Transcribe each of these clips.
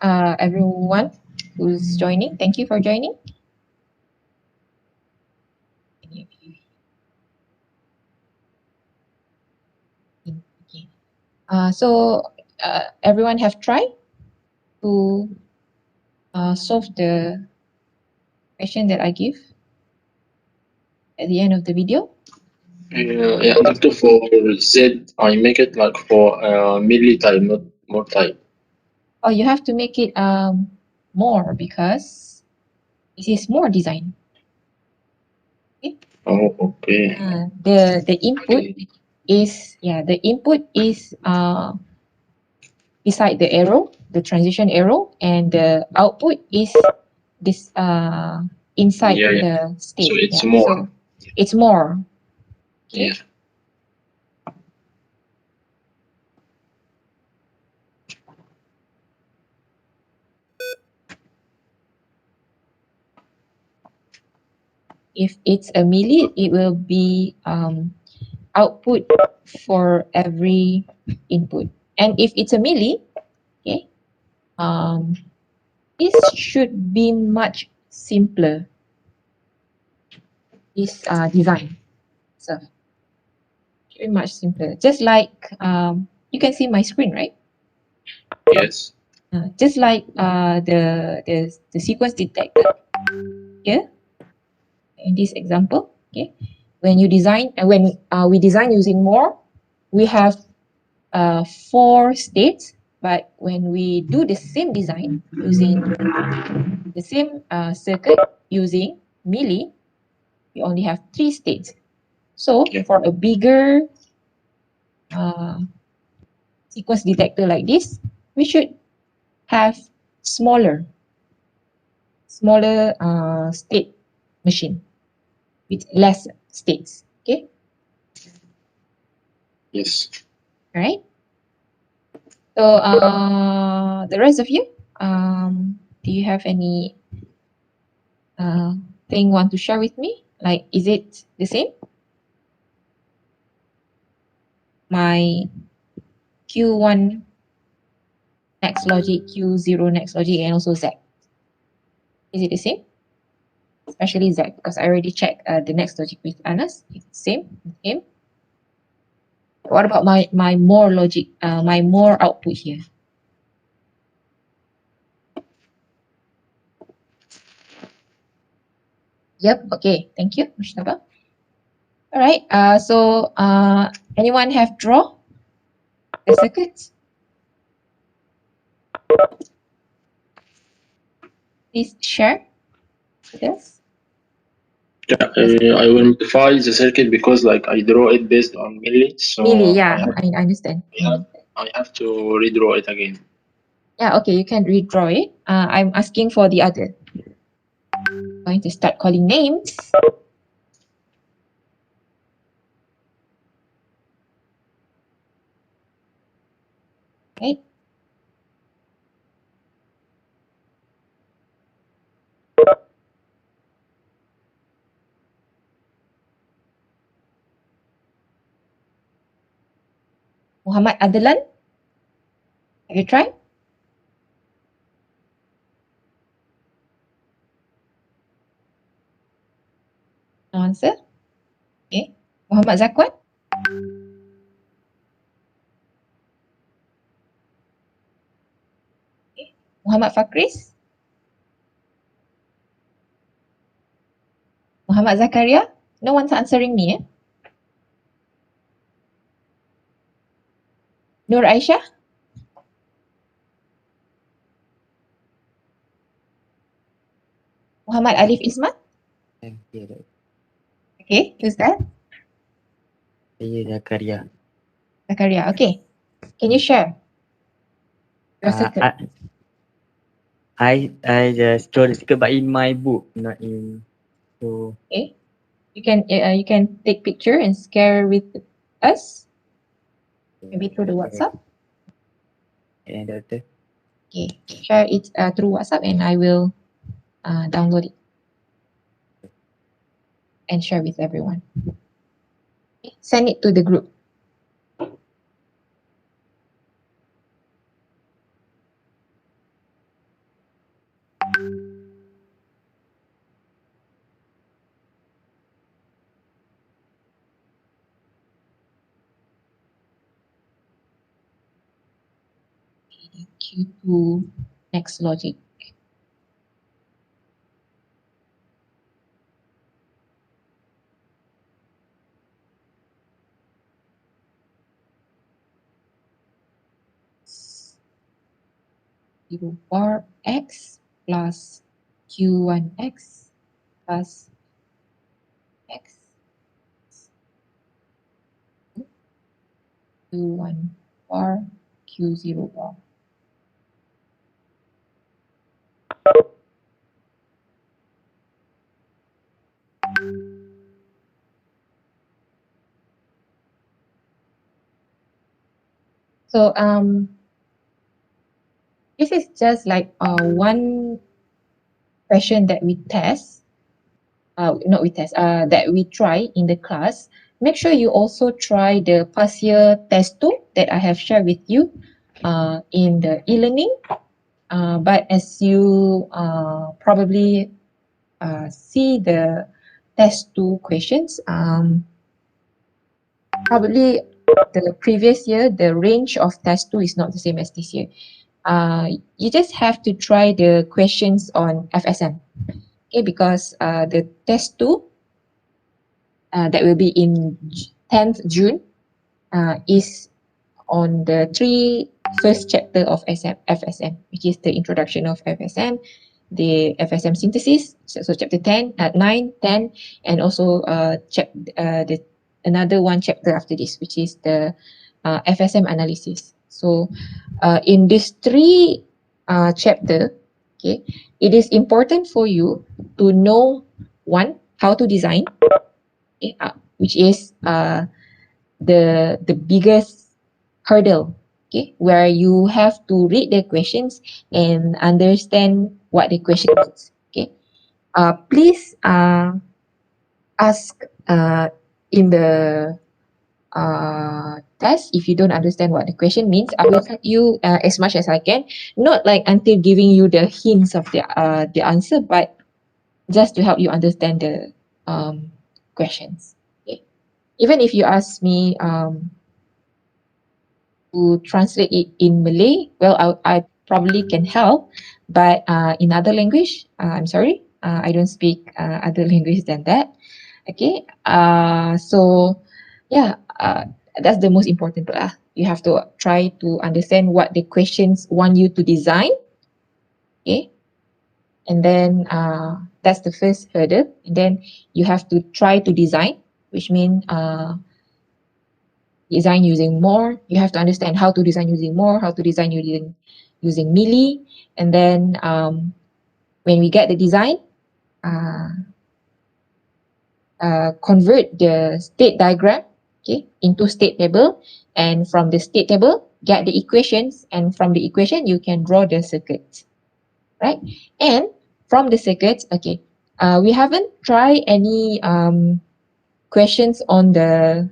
everyone who's joining. Thank you for joining. Okay. Everyone have tried to solve the question that I give at the end of the video. Yeah, doctor, for Z, I make it like for milli type, not more type. Oh, you have to make it more because this is more design. Okay. Oh, okay. The input is beside the arrow, the transition arrow, and the output is this inside Yeah, yeah. the state. So it's Yeah. more. So it's more. Okay. Yeah. If it's a milli, it will be output for every input. And if it's a milli, okay, this should be much simpler. This design, so should be much simpler. Just like you can see my screen, right? Yes. Just like the sequence detector here in this example. Okay, when you design and when we design using more, we have 4 states. But when we do the same design using the same circuit using milli, we only have 3 states. So Yeah. for a bigger sequence detector like this, we should have smaller state machine with less states. Okay, Yes. all right. So the rest of you, do you have any thing want to share with me? Like, is it the same? My Q1 next logic, Q0 next logic, and also Z. Is it the same? Especially Z, because I already checked the next logic with Anas. It's the same with him. What about my more logic, my more output here? Yep. Okay. Thank you, Mushtaba. All right. So anyone have draw the circuits? Please share with us. Yeah, I will modify the circuit because like I draw it based on milli, so Milli, yeah, I have I understand. I have to redraw it again. Yeah, okay, you can redraw it. I'm asking for the other. Going to start calling names. Okay. Muhammad Adlan. Have you tried? No answer. Okay. Muhammad Zakwan. Okay. Muhammad Fakris. Muhammad Zakaria. No one's answering me. Eh? Nur Aisyah. Muhammad Alif Ismat. Okay, who's that? Saya Zakaria. Zakaria. Okay. Can you share your circuit? I just draw the circuit but in my book, not in. So Okay. You can take picture and share with us. Maybe through the WhatsApp. and doctor. Okay. Share it through WhatsApp and I will download it and share with everyone. Okay. Send it to the group. Q2 next logic. Zero bar x plus Q1x plus x Q1 bar Q0 bar. So this is just like one question that we test, not we test, that we try in the class. Make sure you also try the past year test 2 that I have shared with you in the e-learning. But as you probably see the test 2 questions, probably the previous year, the range of test 2 is not the same as this year. You just have to try the questions on FSM. Okay, because the test 2 that will be in 10th June is on the first chapter of FSM, which is the introduction of FSM, the FSM synthesis, so chapter 10, 9, 10, and also another one chapter after this, which is the FSM analysis. So in these three chapter, okay, it is important for you to know, one, how to design, okay, which is the biggest hurdle, okay, where you have to read the questions and understand what the question is. Okay, please ask in the test if you don't understand what the question means. I will help you as much as I can, not like until giving you the hints of the answer, but just to help you understand the questions. Okay, even if you ask me to translate it in Malay, well, I probably can help, but in other language, I'm sorry, I don't speak other language than that. Okay, so yeah, that's the most important part. You have to try to understand what the questions want you to design. Okay, and then that's the first hurdle. And then you have to try to design, which means design using more. You have to understand how to design using more, how to design using melee. And then when we get the design, convert the state diagram, okay, into state table, and from the state table get the equations, and from the equation you can draw the circuits, right? And from the circuits, okay, we haven't tried any questions on the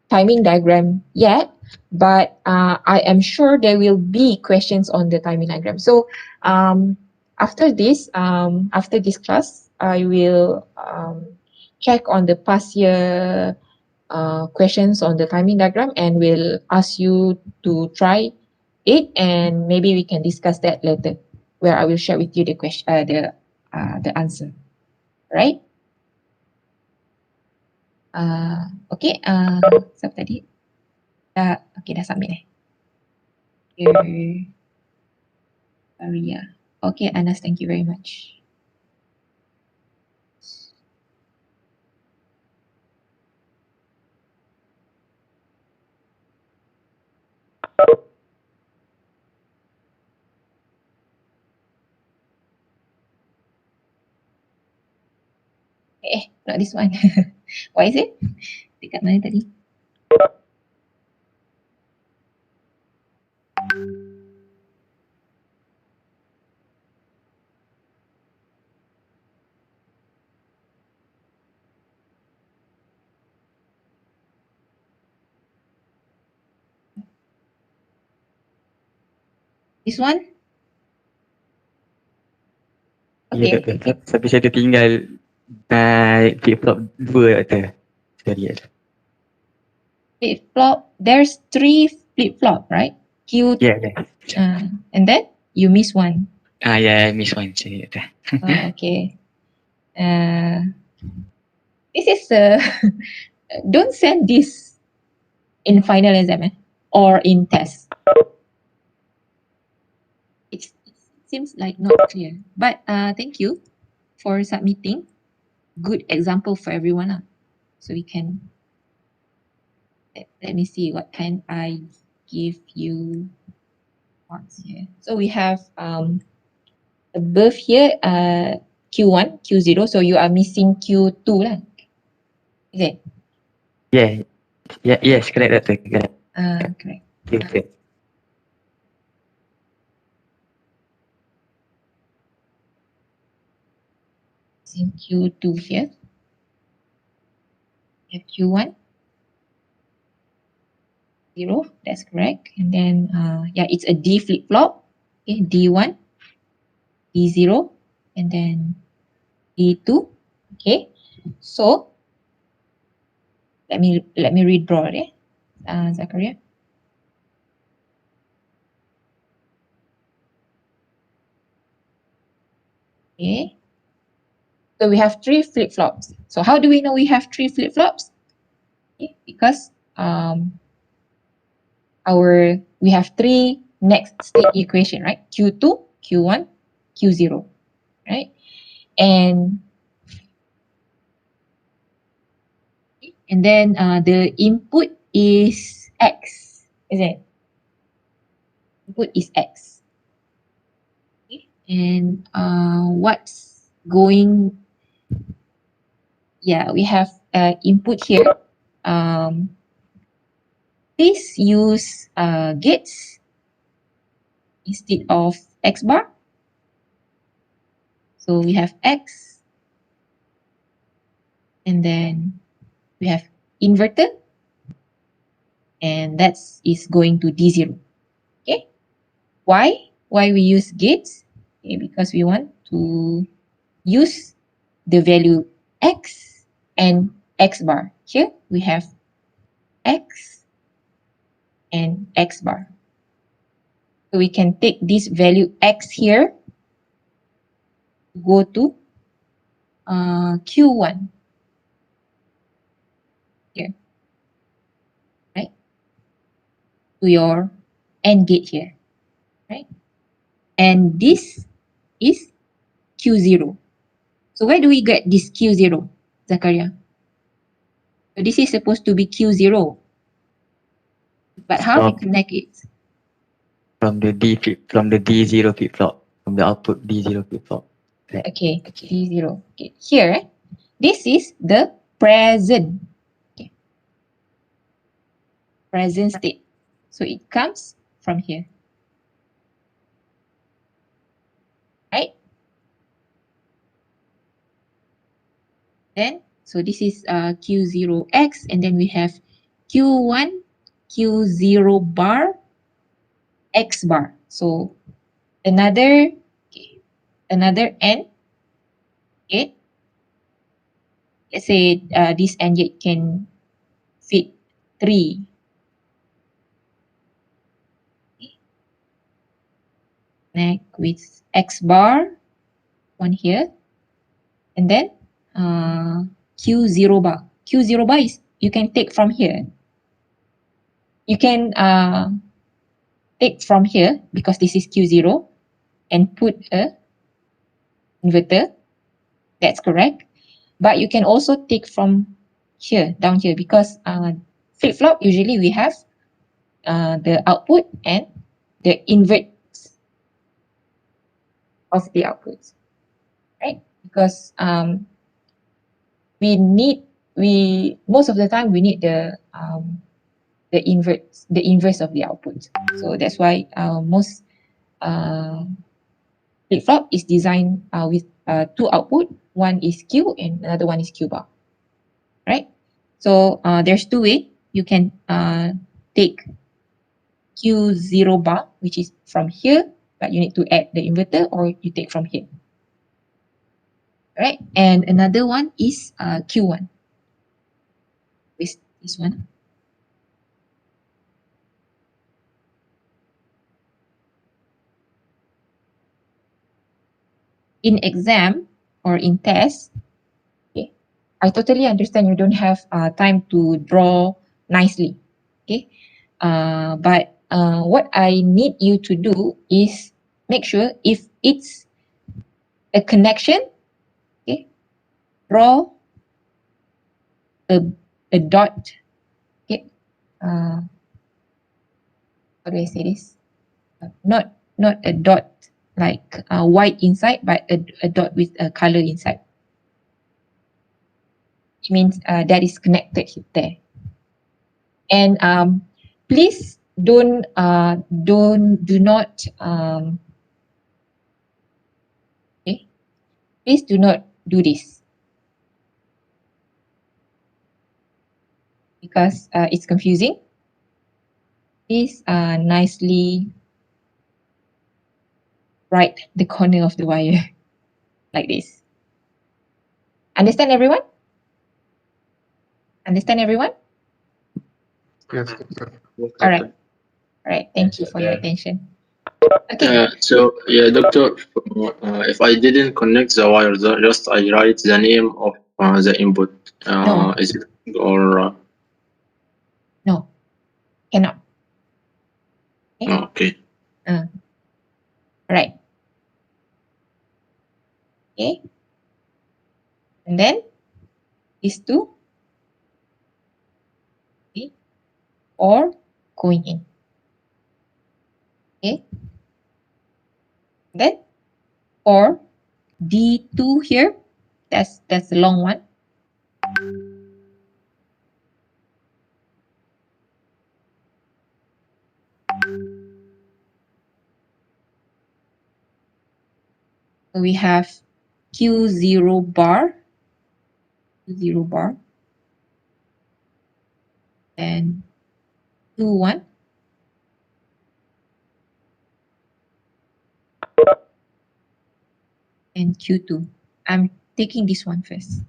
timing diagram yet, but I am sure there will be questions on the timing diagram. So after this class, I will check on the past year questions on the timing diagram and will ask you to try it, and maybe we can discuss that later, where I will share with you the question, the answer, right? Okay, siapa tadi? Okay, dah submit Here. Maria. Okay, Anas, thank you very much. Not this one. Why is it? Dekat mana tadi? This one? Ya, Okay. doktor. Tapi saya tertinggal flip-flop 2, doktor. Sekali, doktor. Flip flop. There's 3 flip flop, right? Q, Yeah. and then you miss one. Yeah, I miss one. Sorry. Okay. This is don't send this in final exam or in test. It seems like not clear, but thank you for submitting. Good example for everyone. So we can, let me see what can I give you marks here. So we have above here Q1, Q0. So you are missing Q2 lah. Is it? Yeah. Yes, correct, Doctor. Correct. Correct. Okay. In Q2 here. We have Q1, 0. That's correct. And then yeah, it's a D flip flop. Okay, D1, D0, and then D2. Okay. So let me redraw it. Zakaria. Okay. So we have 3 flip flops. So how do we know we have 3 flip flops? Okay, because we have 3 next state equation, right? Q2, Q1, Q0, right? And then the input is X, is it? Input is X. Okay. And what's going, yeah, we have input here. Please use gates instead of X bar. So we have X, and then we have inverter, and that is going to D0. Okay. Why we use gates? Okay, because we want to use the value X and X bar. Here we have X and X bar. So we can take this value X here, go to Q1 here, right? To your AND gate here, right? And this is Q0. So where do we get this Q0, Zakaria? So this is supposed to be Q0. But how we connect it? From the D0 flip flop. From the output D0 flip flop. Right. Okay, D0. Okay. Here, this is the present. Okay. Present state. So it comes from here. Right? Then, so this is Q0X, and then we have Q1, Q0 bar, X bar. So another N gate. Let's say this N gate can fit 3. Connect with X bar, one here, and then Q0 bar. Q0 bar is you can take from here. You can take from here because this is Q0 and put a inverter. That's correct. But you can also take from here, down here, because flip flop usually we have the output and the invert of the outputs, right? Because most of the time we need the inverse of the output. So that's why most flip flop is designed with 2 output. One is Q and another one is Q bar, right? So there's 2 ways you can take Q0 bar, which is from here, but you need to add the inverter, or you take from here. Right? And another one is Q1. This one. in exam or in test, okay, I totally understand you don't have time to draw nicely, okay, but what I need you to do is make sure if it's a connection, okay, draw a, a dot, okay, how do I say this? Not a dot like white inside, but a dot with a color inside. Which means that is connected there. And please do not okay, please do not do this because it's confusing. Please nicely write the corner of the wire like this. Understand everyone? Understand everyone? Yes, doctor. All right. All right. Thank you for your attention. Okay. So yeah, doctor, if I didn't connect the wire, just I write the name of the input. No. Is it or No. Cannot. Okay. okay? All right. Okay. And then these two, okay, or going in. Okay. Then or D2 here, that's the long one. So we have Q0 bar, Q0 bar, and Q1. And Q2. I'm taking this one first.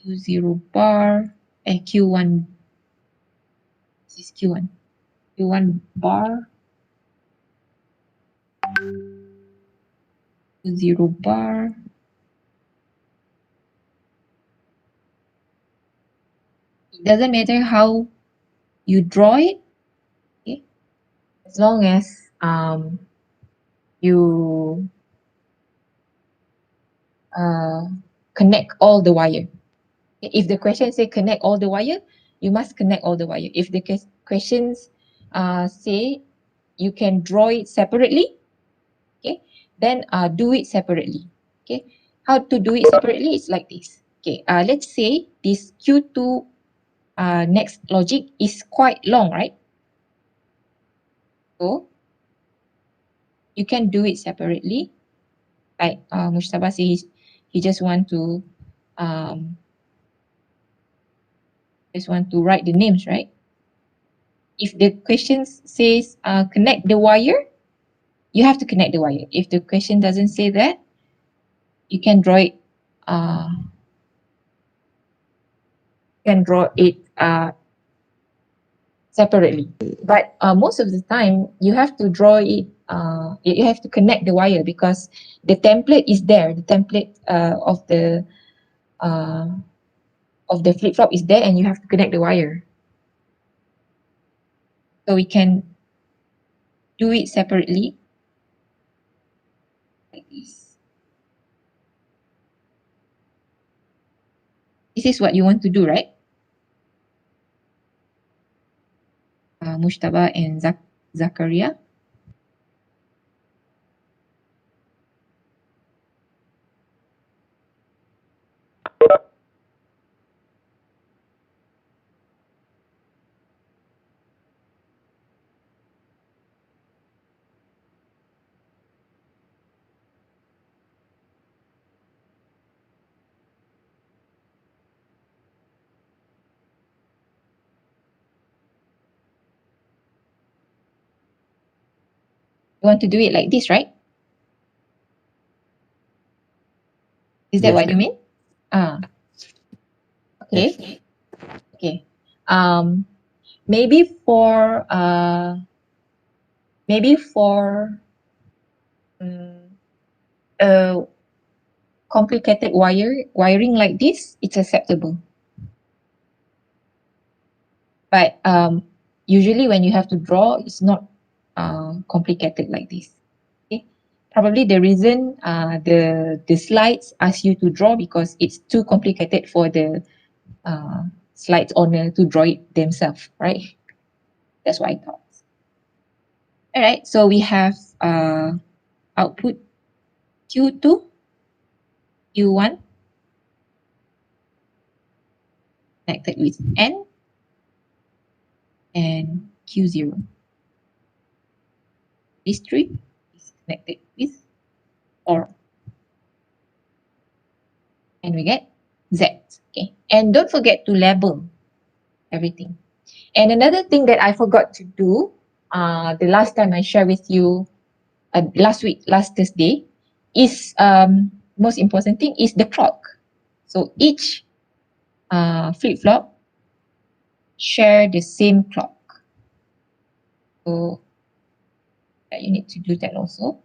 Q0 bar and Q1. This is Q1. Q1 bar. Q0 bar. It doesn't matter how you draw it, okay? As long as you connect all the wire. If the question say connect all the wire, you must connect all the wire. If the questions say you can draw it separately, okay, then do it separately. Okay, how to do it separately is like this. Okay, let's say this Q2 next logic is quite long, right? So you can do it separately. Like Mustafa says, he just want to write the names, right? If the question says connect the wire, you have to connect the wire. If the question doesn't say that, you can draw it. Separately. But most of the time, you have to draw it. You have to connect the wire because the template is there. The template of the flip flop is there, and you have to connect the wire. So we can do it separately like this. This is what you want to do, right? Mushtaba and Zakaria. You want to do it like this, right? Is that Yes. what you mean? Okay. Yes. Okay. Maybe for maybe for a complicated wiring like this, it's acceptable. But usually when you have to draw, it's not complicated like this. Okay, probably the reason the slides ask you to draw because it's too complicated for the slides owner to draw it themselves, right? That's what I thought. All right, so we have output Q2, Q1 connected with N and Q0. This three is connected with OR. And we get Z. Okay. And don't forget to label everything. And another thing that I forgot to do, the last time I shared with you, last Thursday, is most important thing is the clock. So each flip-flop share the same clock. So you need to do that also.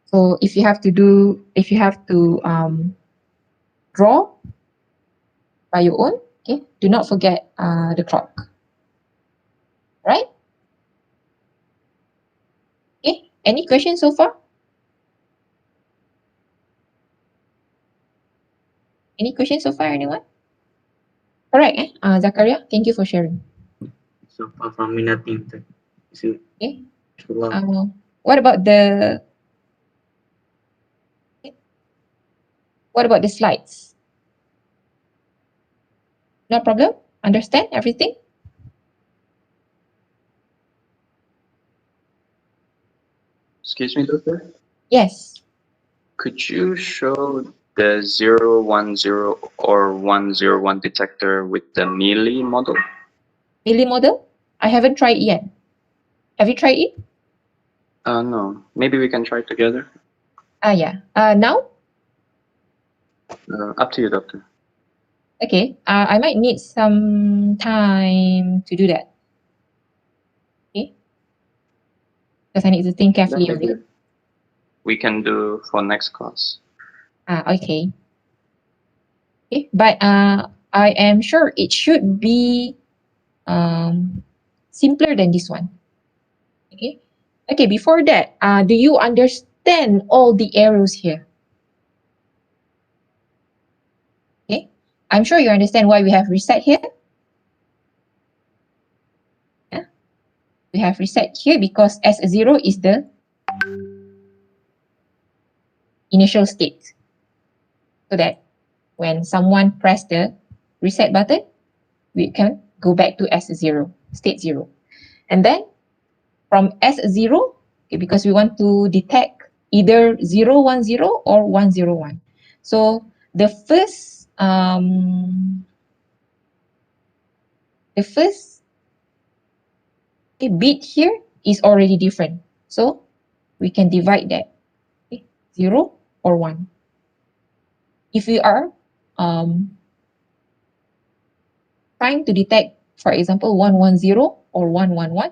So if you have to draw by your own, okay, do not forget the clock. Right? Okay, any questions so far? Any questions so far, anyone? Correct, Zakaria, thank you for sharing. So far from me, nothing. So, Okay. inshallah. What about the slides? No problem? Understand everything? Excuse me, doctor. Yes. Could you show the 010 or 101 detector with the melee model? Melee model? I haven't tried it yet. Have you tried it? No. Maybe we can try together. Yeah. Now? Up to you, doctor. Okay. I might need some time to do that. Okay. Because I need to think carefully Then on it. maybe we can do for next class. Okay. Okay. But I am sure it should be simpler than this one. Okay. Okay, before that, do you understand all the arrows here? Okay. I'm sure you understand why we have reset here. Yeah. We have reset here because S0 is the initial state. So that when someone press the reset button, we can go back to S0, state 0. And then from S0, okay, because we want to detect either 010 or 101. So the first bit here is already different. So we can divide that, okay, 0 or 1. If we are trying to detect, for example, 110 or 111,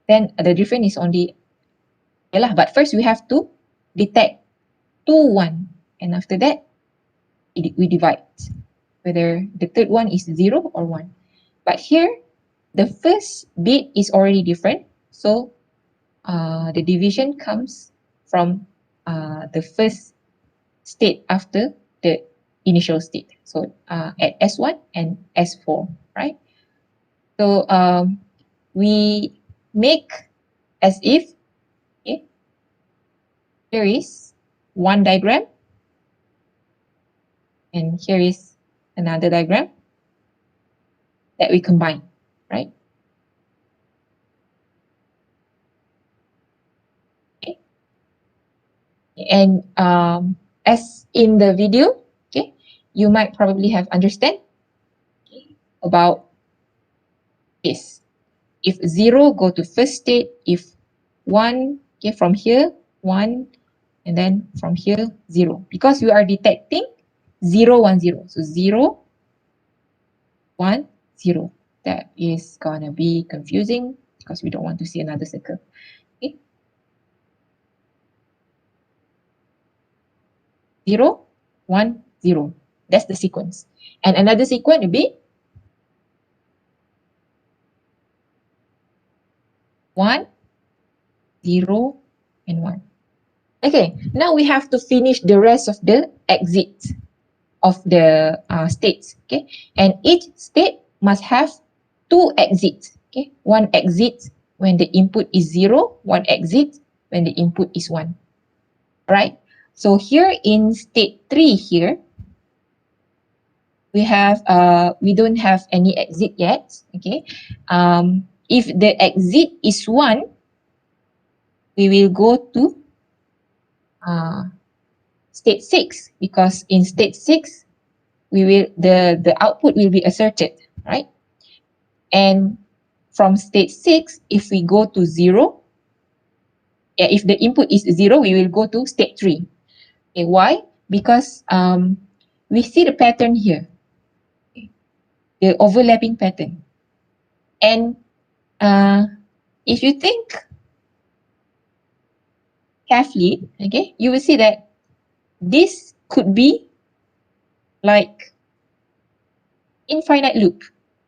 then the difference is only, but first we have to detect 2, 1, and after that, we divide whether the third one is 0 or 1. But here, the first bit is already different, so the division comes from the first state after the initial state. So at S1 and S4, right? So we make as if, okay, here is one diagram and here is another diagram that we combine, right? Okay. And as in the video, okay, you might probably have understand, okay, about this. If 0 go to first state, if 1, okay, from here 1, and then from here 0, because we are detecting 0, 1, 0. So 0, 1, 0. That is gonna be confusing because we don't want to see another circle. Okay. 0, 1, 0. That's the sequence. And another sequence will be 1, 0, and 1. Okay, now we have to finish the rest of the exits of the states. Okay, and each state must have 2 exits. Okay, one exit when the input is 0, one exit when the input is 1. Right? So here in state 3 here, we don't have any exit yet. Okay, if the exit is 1, we will go to state 6, because in state 6 the output will be asserted, right? And from state 6, if we go to 0, if the input is 0, we will go to state 3. Okay, why? Because we see the pattern here, the overlapping pattern. And if you think carefully, okay, you will see that this could be like infinite loop.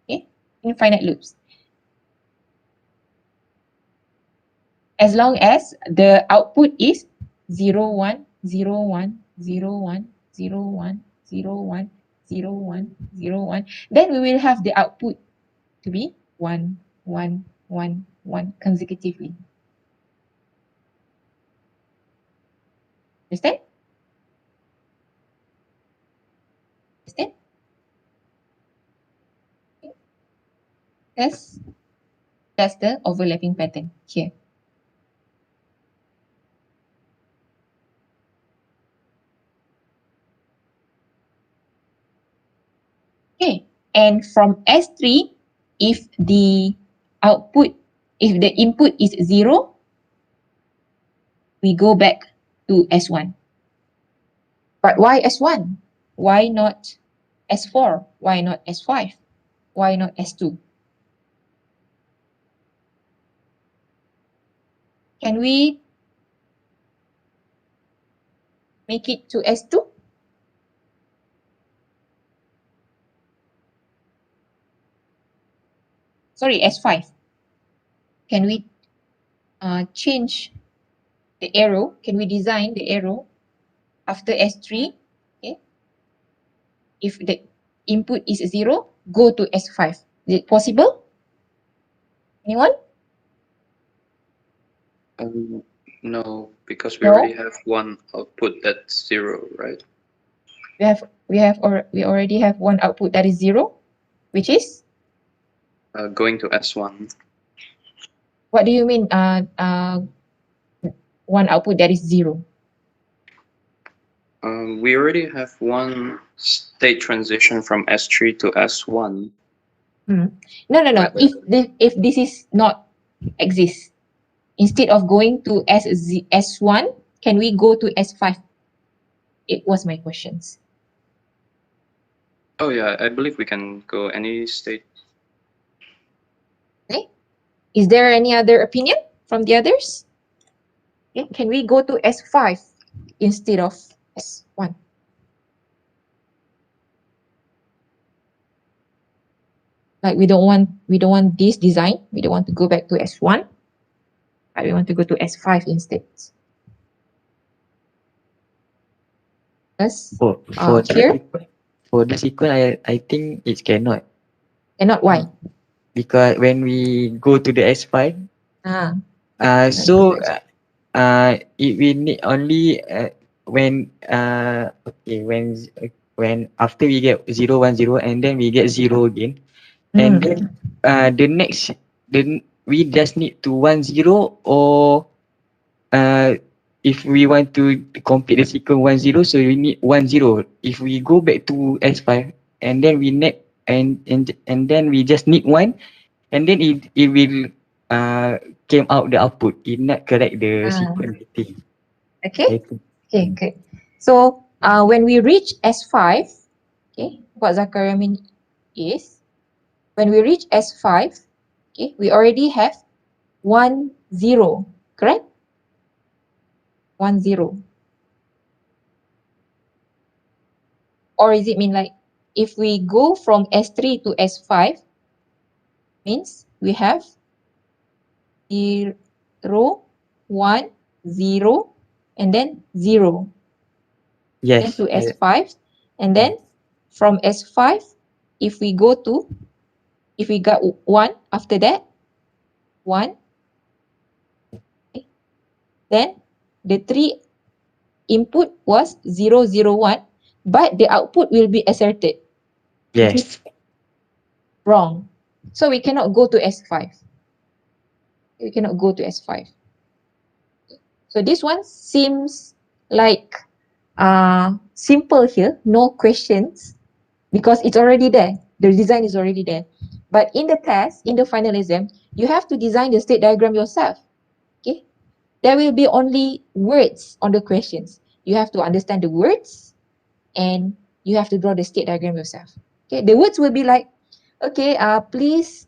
Okay, infinite loops. As long as the output is 0, 1, 0, 1, 0, 1, 0, 1, 0, 1, 0, 1, 0, 1, then we will have the output to be 1, 1, 1, 1 consecutively. Understand? Understand? That's the overlapping pattern here. Okay, and from S3, if the input is 0, we go back to S1. But why S1? Why not S4? Why not S5? Why not S2? Can we make it to S2? Sorry, S5. Can we change the arrow? Can we design the arrow after S3? Okay. If the input is 0, go to S5. Is it possible? Anyone? No, because we No? already have one output that's 0, right? We already have one output that is 0, which is, Going to S1. what do you mean one output that is 0? We already have one state transition from S3 to S1. No. But- If this is not exist, instead of going to S1, can we go to S5? It was my questions. Oh yeah, I believe we can go any state. Okay. Is there any other opinion from the others? Okay. Can we go to S5 instead of S1? Like we don't want this design. We don't want to go back to S1, but we want to go to S5 instead. Yes. Here For the sequence, I think it cannot. cannot. Why? Because when we go to the S5, Ah. so it will need only when when after we get 0, 1, 0, and then we get 0 again, and then the next we just need to 1, 0, or if we want to complete the sequence 1, 0, so we need 1, 0. If we go back to S5 and then we need and then we just need 1, and then it will came out the output. It not correct the sequence thing. Okay. I think. Okay, good. So when we reach S5, okay, what Zakaria mean is, when we reach S5, okay, we already have 1, 0, correct? 1, 0. Or is it mean like, if we go from S3 to S5, means we have 0, 1, 0, and then 0. Then Yes. to S5, and then from S5, if we go to, if we got 1 after that, 1, okay, then the 3 input was 0, 0, 1, but the output will be asserted. Yes. Wrong. So we cannot go to S5. We cannot go to S5. So this one seems like simple here, no questions, because it's already there. The design is already there. But in the test, in the final exam, you have to design the state diagram yourself. Okay? There will be only words on the questions. You have to understand the words and you have to draw the state diagram yourself. Okay, the words will be like, okay, please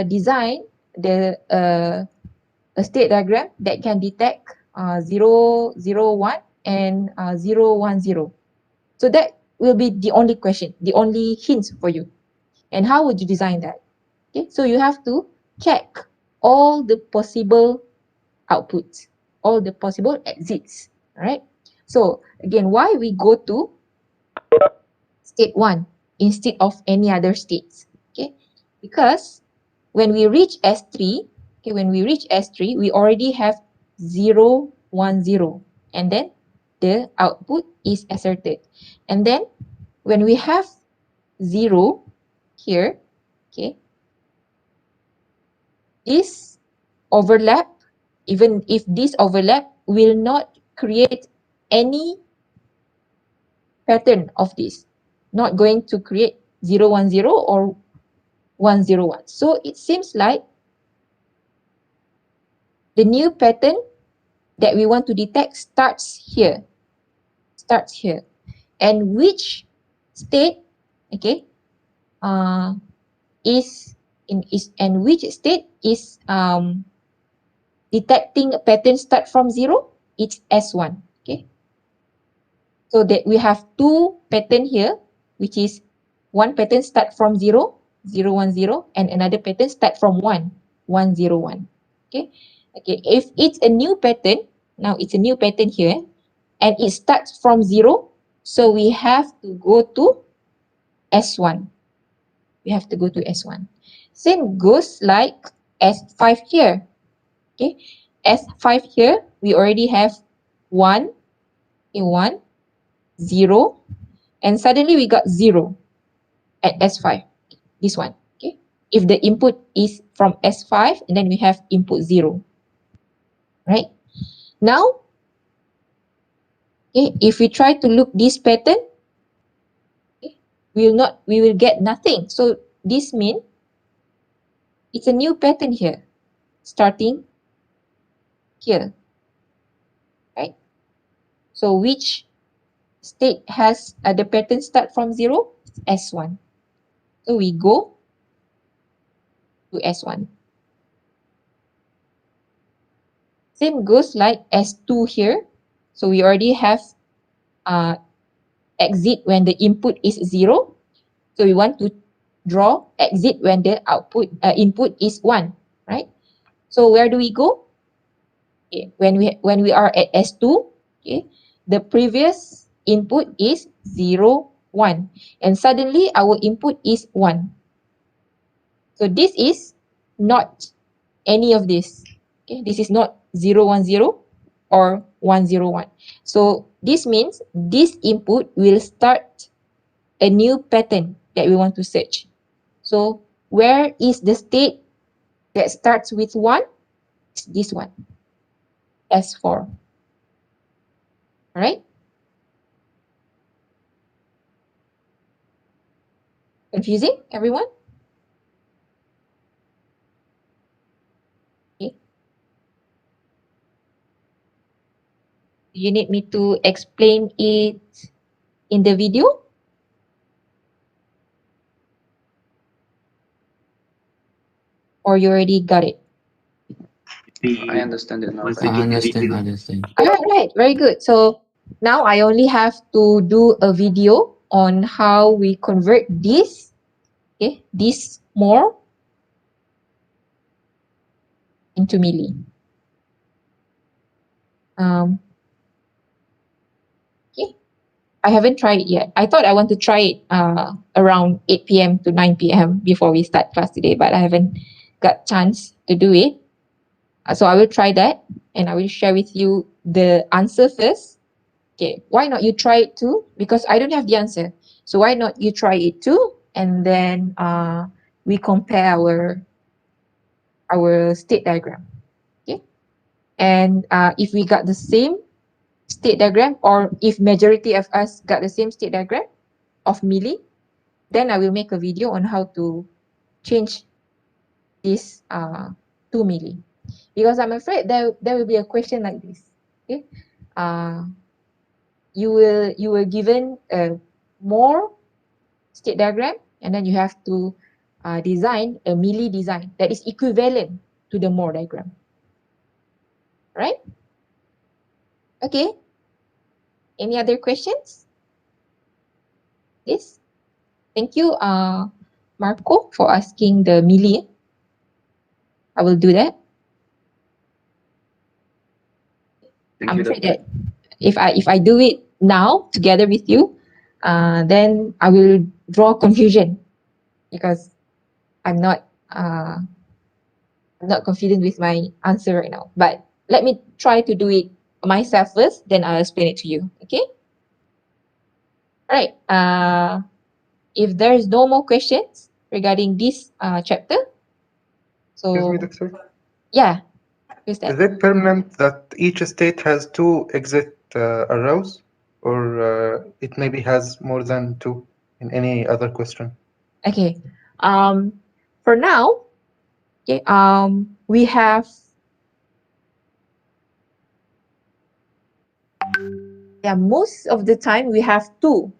design the a state diagram that can detect 0, 0, 1 and 0, 1, 0. So that will be the only question, the only hints for you. And how would you design that? Okay, so you have to check all the possible outputs, all the possible exits. All right. So again, why we go to state 1 instead of any other states? Okay, because when we reach S3, okay, when we reach S3, we already have 0, 1, 0, and then the output is asserted. And then when we have 0 here, okay, this overlap, even if this overlap will not create any pattern of this, not going to create 0, 1, 0 or 1, 0, 1. So it seems like the new pattern that we want to detect starts here. And which state, okay, and which state is detecting a pattern start from 0? It's S1. Okay, so that we have two pattern here, which is one pattern start from 0, 0, 1, 0, and another pattern start from 1, 1, 0, 1. Okay, if it's a new pattern, now it's a new pattern here, and it starts from 0, so we have to go to S1. We have to go to S1. Same goes like S5 here. Okay, S5 here, we already have 1, 1, 0, and suddenly we got 0 at S5, this one. Okay, if the input is from S5, and then we have input 0. Right? Now, okay, if we try to look this pattern, okay, we will get nothing. So this means it's a new pattern here, starting here. Right? So which state has the pattern start from 0? S1. So we go to S1. Same goes like S2 here. So we already have exit when the input is 0. So we want to draw exit when the input is 1, right? So where do we go? Okay, when we are at S2, okay, the previous input is 0, 1, and suddenly our input is 1. So this is not any of this. Okay, this is not 0, 1, 0 or 1, 0, 1. So this means this input will start a new pattern that we want to search. So where is the state that starts with 1? It's this one, S4. All right? Confusing, everyone? Okay. You need me to explain it in the video? Or you already got it? I understand it now. Once Right? they get the Understand, video. understand. Right, very good. So now I only have to do a video on how we convert this, okay, this more into milli. Okay, I haven't tried it yet. I thought I want to try it around 8 p.m. to 9 p.m. before we start class today, but I haven't got chance to do it. So I will try that and I will share with you the answer first. Okay, why not you try it too? Because I don't have the answer. So why not you try it too? And then we compare our state diagram. Okay, and if we got the same state diagram, or if majority of us got the same state diagram of milli, then I will make a video on how to change this to milli. Because I'm afraid there will be a question like this. Okay, you will given a more state diagram, and then you have to design a milli design that is equivalent to the more diagram. Right? Okay. Any other questions? Yes. Thank you, Marco, for asking the milli. I will do that. Thank I'm you, afraid Doctor. that if I do it now together with you, then I will draw confusion because I'm not confident with my answer right now. But let me try to do it myself first, then I'll explain it to you. Okay? All right. If there's no more questions regarding this chapter, Excuse so me, doctor. yeah, who's that? Is it permanent that each state has two exit arrows, or it maybe has more than two in any other question? Okay. For now, okay, we have most of the time we have two,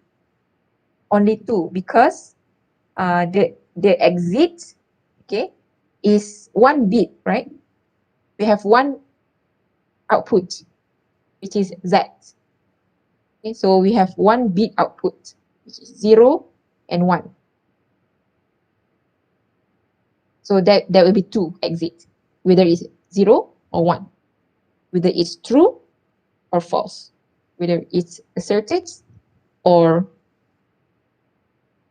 only two, because the exit, okay, is 1 bit, right? We have one output, which is Z. Okay, so we have 1 bit output, which is 0 and 1. So that will be two exits, whether it's 0 or 1, whether it's true or false, whether it's asserted or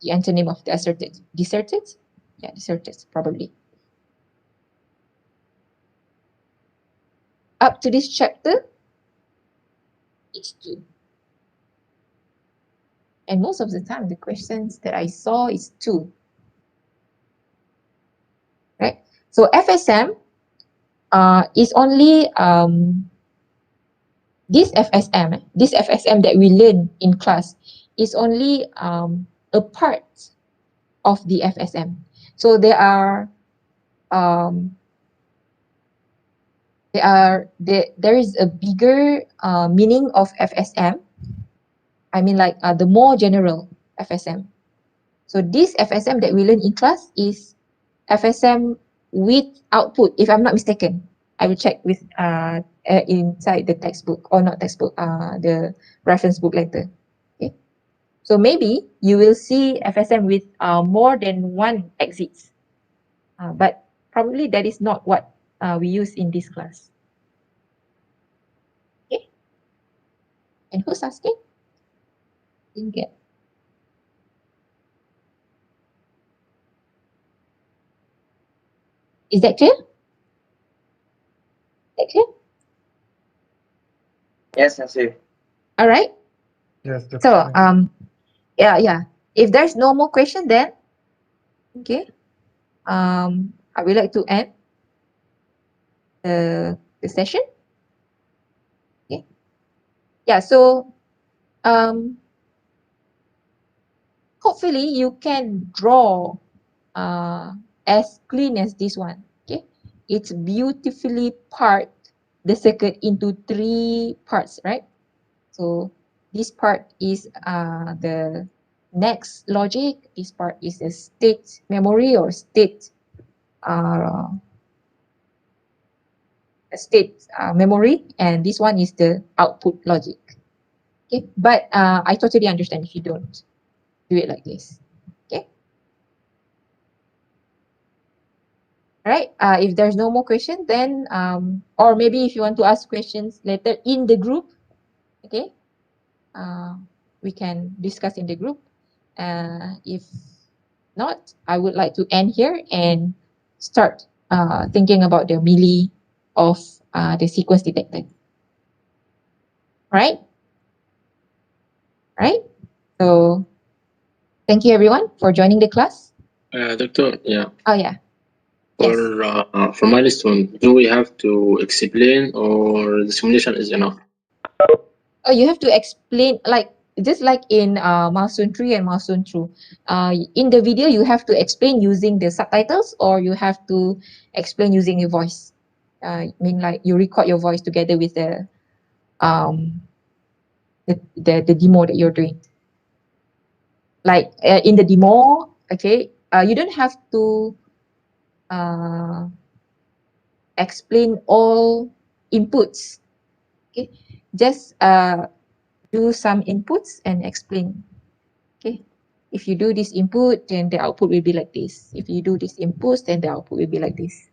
the antonym of the asserted. Deserted? Yeah, deserted, probably. Up to this chapter, it's 2. And most of the time, the questions that I saw is 2. Right? So FSM is only this FSM that we learn in class is only a part of the FSM. So there is a bigger meaning of FSM. I mean, like the more general FSM. So this FSM that we learn in class is FSM with output, if I'm not mistaken. I will check with inside the textbook, or not textbook, the reference book later. Okay. So maybe you will see FSM with more than one exits, but probably that is not what we use in this class. Okay. And who's asking? Didn't get. Is that clear? Is that clear? Yes, Sensei. All right. Yes, So doctor. yeah. If there's no more question, then okay. I would like to end the session. Okay. Yeah. So hopefully you can draw as clean as this one. Okay. It's beautifully part the circuit into 3 parts, right? So This part is the next logic. This part is the state memory or state memory, and this one is the output logic. Okay, but I totally understand if you don't do it like this. Okay. All right. If there's no more question, then or maybe if you want to ask questions later in the group, okay, we can discuss in the group. If not, I would like to end here and start thinking about the melee of the sequence detector. Right? Right? So thank you everyone for joining the class. Doctor, yeah. Oh yeah. Yes. For milestone, do we have to explain or the simulation is enough? Oh, you have to explain like just like in milestone 3 and milestone 2. In the video, you have to explain using the subtitles or you have to explain using your voice. I mean, like you record your voice together with the demo that you're doing. Like in the demo, okay, you don't have to explain all inputs. Okay, just do some inputs and explain. Okay, if you do this input, then the output will be like this. If you do this input, then the output will be like this.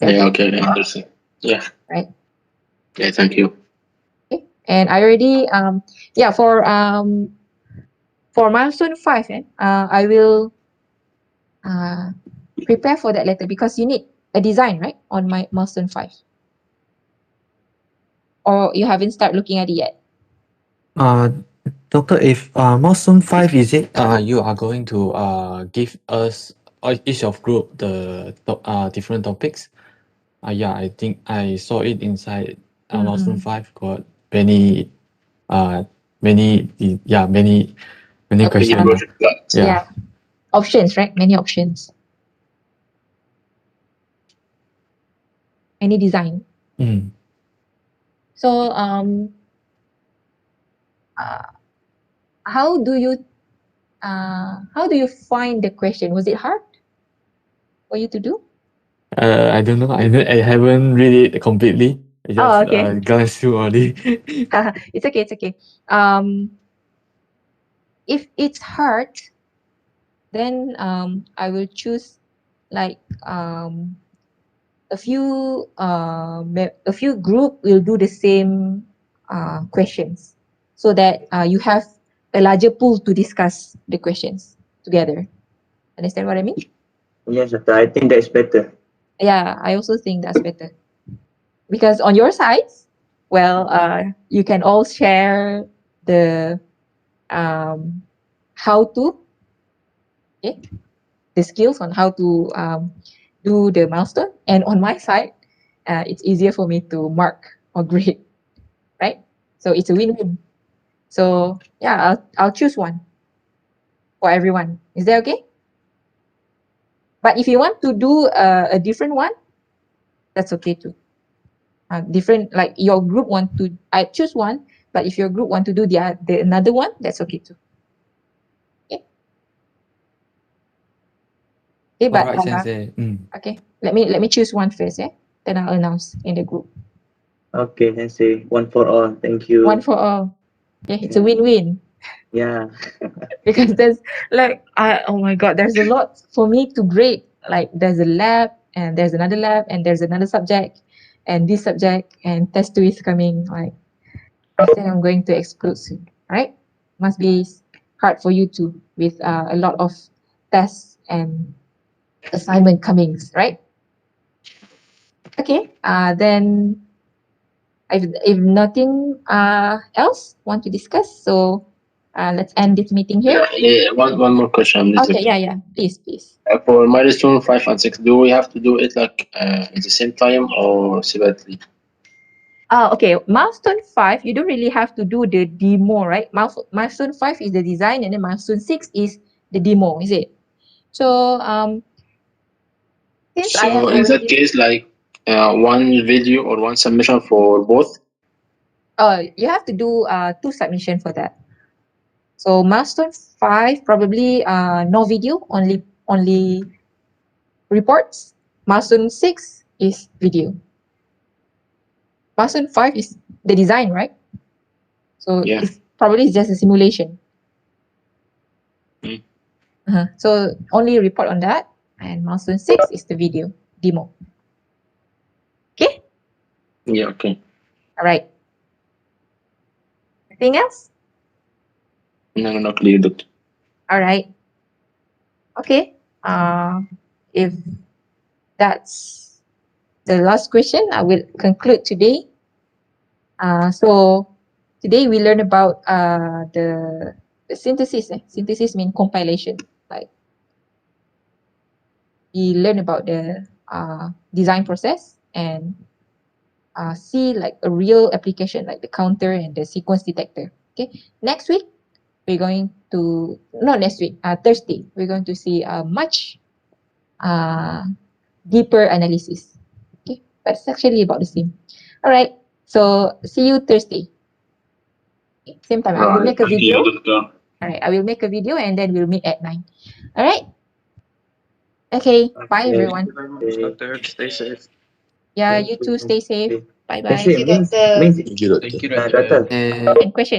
Yeah, okay, I understand. Yeah. Right. Yeah, thank you. Okay. And I already for milestone 5, I will prepare for that later because you need a design, right, on my milestone 5. Or you haven't started looking at it yet. Doctor, if milestone 5 is it you are going to give us each of group the different topics? Yeah, I think I saw it inside milestone 5 got many many questions. project plans. Yeah. Options, right? Many options. Any design. Mm. So how do you find the question? Was it hard for you to do? I don't know. I haven't read it completely. I just okay. glanced through only. It's okay. It's okay. If it's hard, then I will choose like a few group will do the same questions, so that you have a larger pool to discuss the questions together. Understand what I mean? Yes, doctor. I think that's better. Yeah, I also think that's better. Because on your sides, well, you can all share the how to, okay, the skills on how to do the milestone. And on my side, it's easier for me to mark or grade, right? So it's a win-win. So yeah, I'll choose one for everyone. Is that okay? But if you want to do a different one, that's okay too. Different, like your group want to, I choose one, but if your group want to do the another one, that's okay too. Okay. Okay, but Alright, Sensei. okay, let me choose one first, yeah. Then I'll announce in the group. Okay, Sensei. One for all. Thank you. One for all. Yeah, it's a win-win. Yeah. Because there's like oh my god, there's a lot for me to grade. Like there's a lab and there's another lab and there's another subject and this subject and test 2 is coming. Like I think I'm going to explode soon, right? Must be hard for you too with a lot of tests and assignment comings, right? Okay. Then if nothing else want to discuss, so let's end this meeting here. Yeah, one more question. Okay, yeah. Please. For milestone 5 and 6, do we have to do it like at the same time or separately? Okay. Milestone 5, you don't really have to do the demo, right? Milestone 5 is the design, and then milestone 6 is the demo, is it? So since I have So in that already case, like one video or one submission for both? You have to do 2 submission for that. So milestone 5 probably no video, only reports. Milestone 6 is video. Milestone 5 is the design, right? So Yeah. it's probably just a simulation. Mm. So only report on that, and milestone 6 is the video demo. Okay. Yeah. Okay. All right. Anything else? No, not clear, Doctor. All right. Okay. If that's the last question, I will conclude today. So today we learn about the synthesis. Synthesis means compilation. Like we learn about the design process and see like a real application like the counter and the sequence detector. Okay. Next week we're going to not next week. Thursday we're going to see a much deeper analysis. Okay, but it's actually about the same. All right. So see you Thursday. Okay, same time. I will make a Thank video. you, Doctor. All right. I will make a video and then we'll meet at 9. All right. Okay. Bye, Okay. everyone. Thank you very much, Doctor. Stay safe. Yeah, Thank you you. too. Stay safe. Okay. Bye bye. Actually, means Thank you, Doctor. Doctor. Uh, And question.